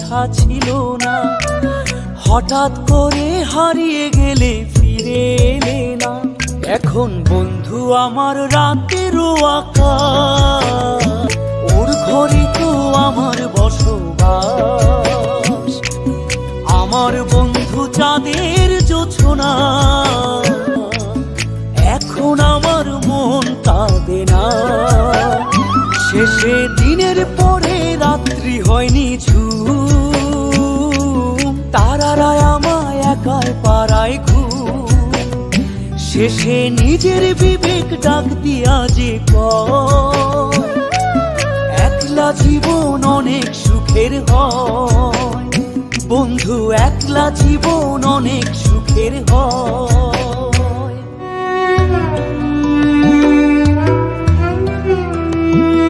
কথা ছিল না, হঠাৎ করে হারিয়ে গেলে ফিরে এলে না। এখন বন্ধু আমার রাতেরও আকাশ, ওর ঘরে তো আমার বসবাস। আমার বন্ধু চাঁদের জোছনা, এখন আমার মন কাঁদে না। শেষে দিনের পরে রাত্রি হয়নি ঝুম, তারারা আমায় একাই পাড়ায় ঘুম। শেষে নিজের বিবেক ডাক দিয়া যে কয়, একলা জীবন অনেক সুখের হয় বন্ধু, একলা জীবন অনেক সুখের হয়।